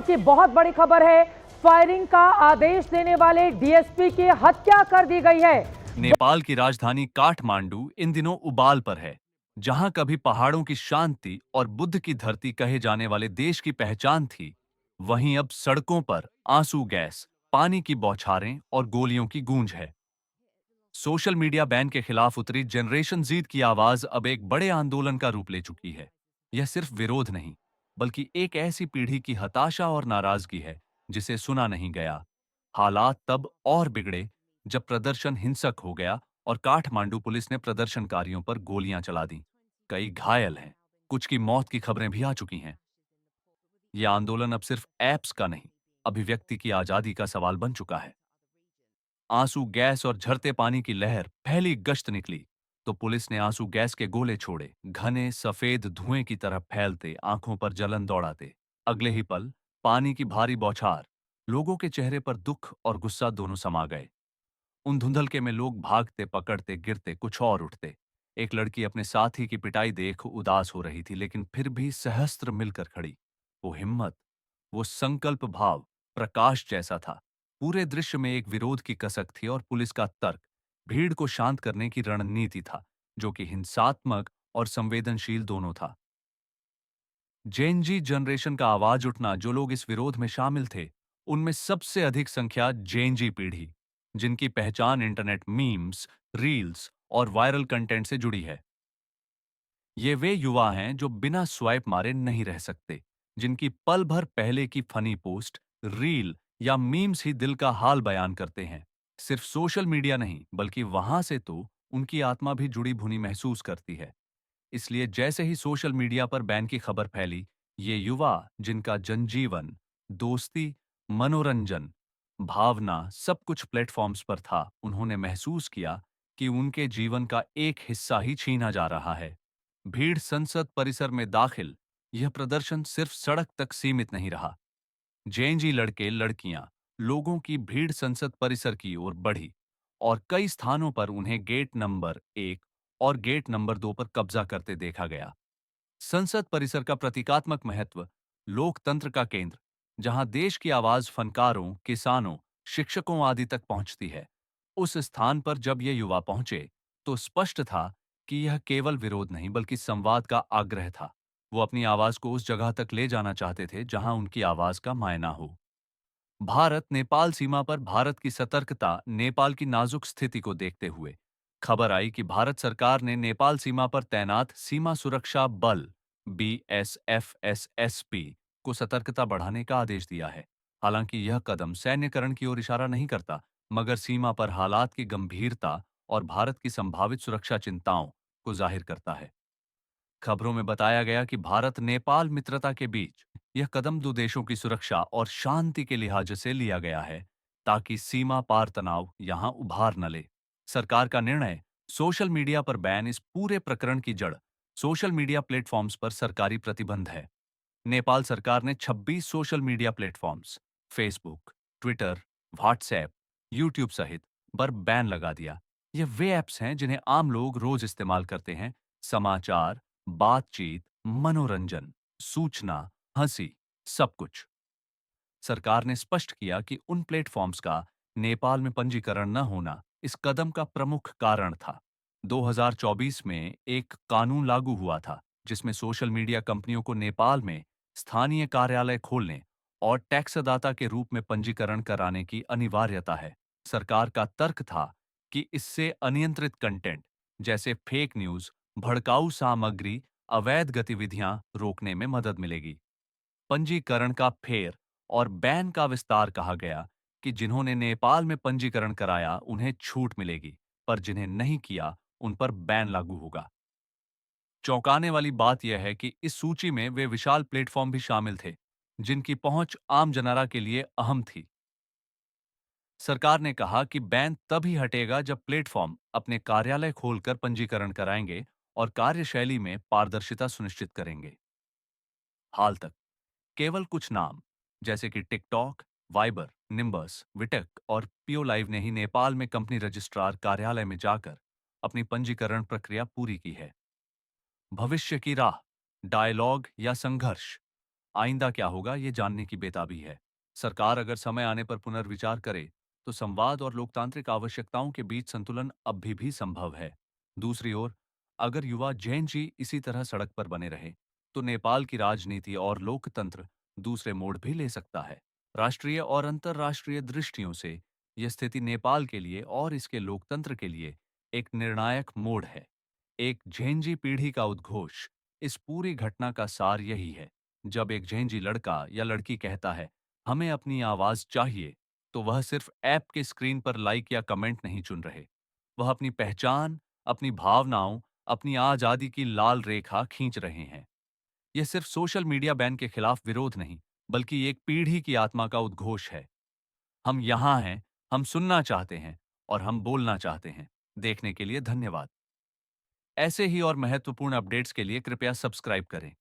की बहुत बड़ी खबर है। फायरिंग का आदेश देने वाले डीएसपी की हत्या कर दी गई है। नेपाल की राजधानी काठमांडू इन दिनों उबाल पर है। जहां कभी पहाड़ों की शांति और बुद्ध की धरती कहे जाने वाले देश की पहचान थी, वहीं अब सड़कों पर आंसू गैस, पानी की बौछारें और गोलियों की गूंज है। सोशल मीडिया बैन के खिलाफ उतरी जनरेशन जीत की आवाज अब एक बड़े आंदोलन का रूप ले चुकी है। यह सिर्फ विरोध नहीं, बल्कि एक ऐसी पीढ़ी की हताशा और नाराजगी है जिसे सुना नहीं गया। हालात तब और बिगड़े जब प्रदर्शन हिंसक हो गया और काठमांडू पुलिस ने प्रदर्शनकारियों पर गोलियां चला दी। कई घायल हैं, कुछ की मौत की खबरें भी आ चुकी हैं। यह आंदोलन अब सिर्फ ऐप्स का नहीं, अभिव्यक्ति की आजादी का सवाल बन चुका है। आंसू गैस और झरते पानी की लहर पहली गश्त निकली तो पुलिस ने आंसू गैस के गोले छोड़े, घने सफेद धुएं की तरह फैलते, आंखों पर जलन दौड़ाते। अगले ही पल पानी की भारी बौछार, लोगों के चेहरे पर दुख और गुस्सा दोनों समा गए। उन धुंधलके में लोग भागते, पकड़ते, गिरते, कुछ और उठते। एक लड़की अपने साथी की पिटाई देख उदास हो रही थी, लेकिन फिर भी सहस्त्र मिलकर खड़ी। वो हिम्मत, वो संकल्प भाव प्रकाश जैसा था। पूरे दृश्य में एक विरोध की कसक थी और पुलिस का तर्क भीड़ को शांत करने की रणनीति था, जो कि हिंसात्मक और संवेदनशील दोनों था। जेनजी जनरेशन का आवाज उठना, जो लोग इस विरोध में शामिल थे, उनमें सबसे अधिक संख्या जेनजी पीढ़ी, जिनकी पहचान इंटरनेट मीम्स, रील्स और वायरल कंटेंट से जुड़ी है। ये वे युवा हैं जो बिना स्वाइप मारे नहीं रह सकते, जिनकी पल भर पहले की फनी पोस्ट, रील या मीम्स ही दिल का हाल बयान करते हैं। सिर्फ सोशल मीडिया नहीं, बल्कि वहां से तो उनकी आत्मा भी जुड़ी भुनी महसूस करती है। इसलिए जैसे ही सोशल मीडिया पर बैन की खबर फैली, ये युवा, जिनका जनजीवन, दोस्ती, मनोरंजन, भावना सब कुछ प्लेटफॉर्म्स पर था, उन्होंने महसूस किया कि उनके जीवन का एक हिस्सा ही छीना जा रहा है। भीड़ संसद परिसर में दाखिल, यह प्रदर्शन सिर्फ सड़क तक सीमित नहीं रहा। जेएनजी लड़के लड़कियां, लोगों की भीड़ संसद परिसर की ओर बढ़ी और कई स्थानों पर उन्हें गेट नंबर 1 और गेट नंबर 2 पर कब्जा करते देखा गया। संसद परिसर का प्रतीकात्मक महत्व, लोकतंत्र का केंद्र, जहां देश की आवाज फनकारों, किसानों, शिक्षकों आदि तक पहुंचती है। उस स्थान पर जब ये युवा पहुंचे, तो स्पष्ट था कि यह केवल विरोध नहीं, बल्कि संवाद का आग्रह था। वो अपनी आवाज को उस जगह तक ले जाना चाहते थे जहां उनकी आवाज का मायना हो। भारत नेपाल सीमा पर भारत की सतर्कता, नेपाल की नाजुक स्थिति को देखते हुए खबर आई कि भारत सरकार ने नेपाल सीमा पर तैनात सीमा सुरक्षा बल बीएसएफएसएसपी को सतर्कता बढ़ाने का आदेश दिया है। हालांकि यह कदम सैन्यकरण की ओर इशारा नहीं करता, मगर सीमा पर हालात की गंभीरता और भारत की संभावित सुरक्षा चिंताओं को जाहिर करता है। खबरों में बताया गया कि भारत नेपाल मित्रता के बीच यह कदम दो देशों की सुरक्षा और शांति के लिहाज से लिया गया है, ताकि सीमा पार तनाव यहां उभार न ले। सरकार का निर्णय, सोशल मीडिया पर बैन, इस पूरे प्रकरण की जड़ सोशल मीडिया प्लेटफॉर्म्स पर सरकारी प्रतिबंध है। नेपाल सरकार ने 26 social media platforms, Facebook, Twitter, WhatsApp, YouTube सहित पर बैन लगा दिया। ये वे ऐप्स हैं जिन्हें आम लोग रोज इस्तेमाल करते हैं। समाचार, बातचीत, मनोरंजन, सूचना, हंसी, सब कुछ। सरकार ने स्पष्ट किया कि उन प्लेटफॉर्म्स का नेपाल में पंजीकरण न होना इस कदम का प्रमुख कारण था। 2024 में एक कानून लागू हुआ था, जिसमें सोशल मीडिया कंपनियों को नेपाल में स्थानीय कार्यालय खोलने और टैक्सदाता के रूप में पंजीकरण कराने की अनिवार्यता है। सरकार का तर्क था कि इससे अनियंत्रित कंटेंट, जैसे फेक न्यूज, भड़काऊ सामग्री, अवैध गतिविधियां रोकने में मदद मिलेगी। पंजीकरण का फेर और बैन का विस्तार कहा गया कि जिन्होंने नेपाल में पंजीकरण कराया उन्हें छूट मिलेगी, पर जिन्हें नहीं किया उन पर बैन लागू होगा। चौंकाने वाली बात यह है कि इस सूची में वे विशाल प्लेटफॉर्म भी शामिल थे, जिनकी पहुंच आम जनता के लिए अहम थी। सरकार ने कहा कि बैन तभी हटेगा जब प्लेटफॉर्म अपने कार्यालय खोलकर पंजीकरण कराएंगे और कार्यशैली में पारदर्शिता सुनिश्चित करेंगे। हाल तक केवल कुछ नाम, जैसे कि टिकटॉक, वाइबर, निम्बस, विटेक और पियो लाइव ने ही नेपाल में कंपनी रजिस्ट्रार कार्यालय में जाकर अपनी पंजीकरण प्रक्रिया पूरी की है। भविष्य की राह, डायलॉग या संघर्ष? आइंदा क्या होगा ये जानने की बेताबी है। सरकार अगर समय आने पर पुनर्विचार करे तो संवाद और लोकतांत्रिक आवश्यकताओं के बीच संतुलन अब भी संभव है। दूसरी ओर, अगर युवा जैन जी इसी तरह सड़क पर बने रहे तो नेपाल की राजनीति और लोकतंत्र दूसरे मोड़ भी ले सकता है। राष्ट्रीय और अंतर्राष्ट्रीय दृष्टियों से यह स्थिति नेपाल के लिए और इसके लोकतंत्र के लिए एक निर्णायक मोड़ है। एक झेंजी पीढ़ी का उद्घोष इस पूरी घटना का सार यही है। जब एक झेंजी लड़का या लड़की कहता है हमें अपनी आवाज चाहिए, तो वह सिर्फ ऐप के स्क्रीन पर लाइक या कमेंट नहीं चुन रहे। वह अपनी पहचान, अपनी भावनाओं, अपनी आजादी की लाल रेखा खींच रहे हैं। यह सिर्फ सोशल मीडिया बैन के खिलाफ विरोध नहीं, बल्कि एक पीढ़ी की आत्मा का उद्घोष है। हम यहाँ हैं, हम सुनना चाहते हैं और हम बोलना चाहते हैं। देखने के लिए धन्यवाद। ऐसे ही और महत्वपूर्ण अपडेट्स के लिए कृपया सब्सक्राइब करें।